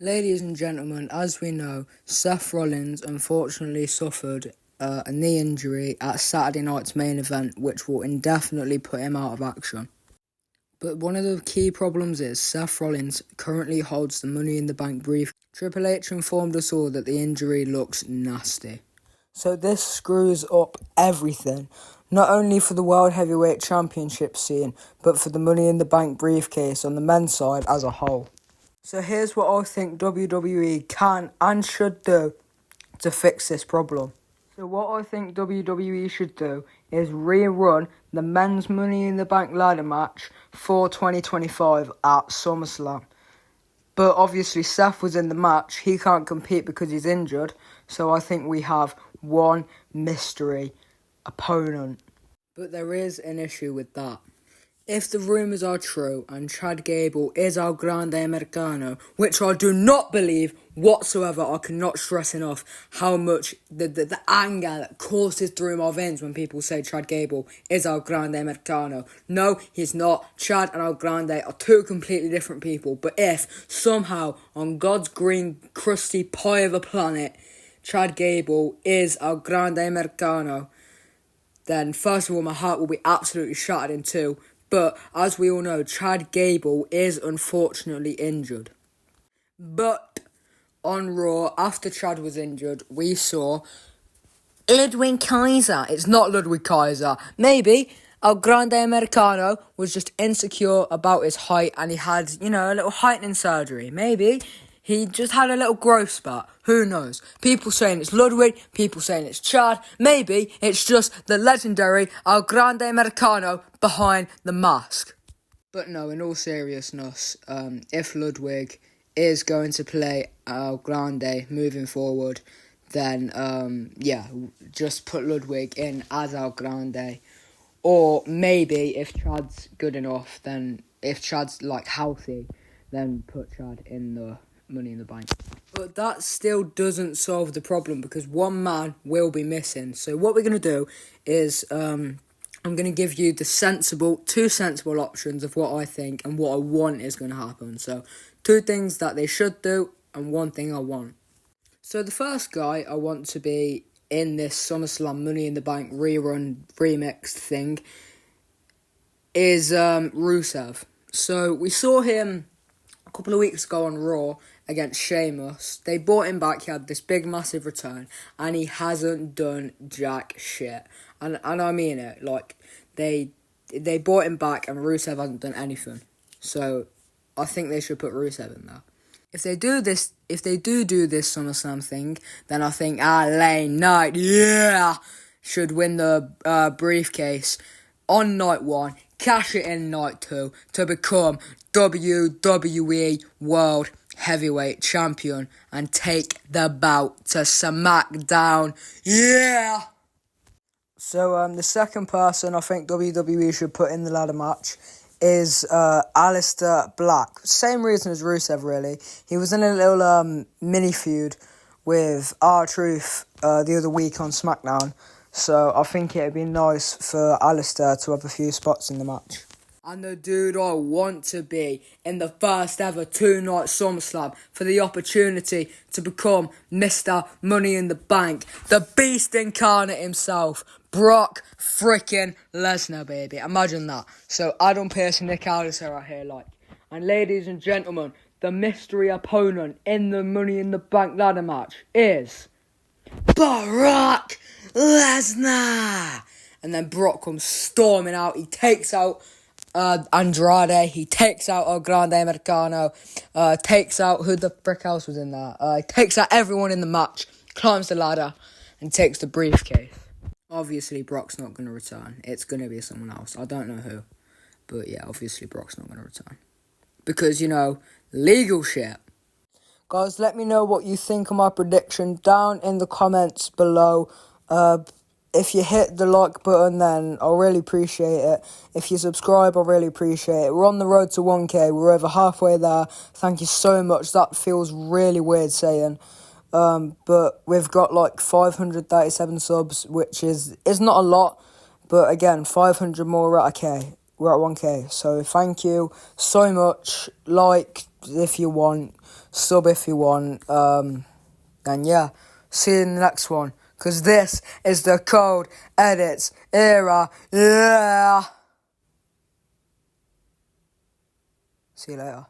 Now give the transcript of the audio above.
Ladies and gentlemen, as we know, Seth Rollins unfortunately suffered a knee injury at Saturday night's main event, which will indefinitely put him out of action. But one of the key problems is Seth Rollins currently holds the Money in the Bank brief. Triple H informed us all that the injury looks nasty. So this screws up everything, not only for the World Heavyweight Championship scene, but for the Money in the Bank briefcase on the men's side as a whole. So here's what I think WWE can and should do to fix this problem. So what I think WWE should do is rerun the men's Money in the Bank ladder match for 2025 at SummerSlam. But obviously Seth was in the match, he can't compete because he's injured, so I think we have one mystery opponent. But there is an issue with that. If the rumours are true and Chad Gable is El Grande Americano, which I do not believe whatsoever, I cannot stress enough how much the anger that courses through my veins when people say Chad Gable is El Grande Americano. No, he's not. Chad and El Grande are two completely different people. But if somehow on God's green crusty pie of a planet, Chad Gable is El Grande Americano, then first of all my heart will be absolutely shattered in two. But, as we all know, Chad Gable is unfortunately injured. But, on Raw, after Chad was injured, we saw Ludwig Kaiser. It's not Ludwig Kaiser. Maybe El Grande Americano was just insecure about his height and he had, a little heightening surgery. Maybe he just had a little growth spurt. Who knows? People saying it's Ludwig, people saying it's Chad. Maybe it's just the legendary El Grande Americano behind the mask. But no, in all seriousness, if Ludwig is going to play El Grande moving forward, then, just put Ludwig in as El Grande. Or maybe if Chad's good enough, then if Chad's, healthy, then put Chad in the Money in the Bank. But that still doesn't solve the problem because one man will be missing. So what we're going to do is I'm going to give you the two sensible options of what I think and what I want is going to happen. So two things that they should do and one thing I want. So the first guy I want to be in this SummerSlam Money in the Bank rerun remix thing is Rusev. So we saw him a couple of weeks ago on Raw against Sheamus. They brought him back, he had this big massive return, and he hasn't done jack shit. And I mean it, they brought him back and Rusev hasn't done anything. So I think they should put Rusev in there. If they do this SummerSlam thing, then I think LA Knight, should win the briefcase on night one, cash it in night two to become WWE World Heavyweight Champion and take the belt to SmackDown. Yeah! So the second person I think WWE should put in the ladder match is Aleister Black. Same reason as Rusev, really. He was in a little mini feud with R-Truth the other week on SmackDown. So I think it'd be nice for Aleister to have a few spots in the match. And the dude I want to be in the first ever two-night SummerSlam for the opportunity to become Mr. Money in the Bank. The Beast incarnate himself, Brock freaking Lesnar, baby. Imagine that. So Adam Pearce and Nick Aldis are out here And ladies and gentlemen, the mystery opponent in the Money in the Bank ladder match is Brock Lesnar. And then Brock comes storming out. He takes out Andrade, he takes out El Grande Americano, takes out who the frick else was in there, he takes out everyone in the match, climbs the ladder, and takes the briefcase. Obviously, Brock's not going to return. It's going to be someone else. I don't know who. But yeah, obviously, Brock's not going to return. Because, legal shit. Guys, let me know what you think of my prediction down in the comments below. If you hit the like button, then I'll really appreciate it. If you subscribe, I'll really appreciate it. We're on the road to 1K. We're over halfway there. Thank you so much. That feels really weird saying. But we've got 537 subs, which is not a lot. But again, 500 more, we're at 1K. So thank you so much. Like if you want. sub if you want. And yeah, see you in the next one, because this is the Code Edits era. Yeah. See you later.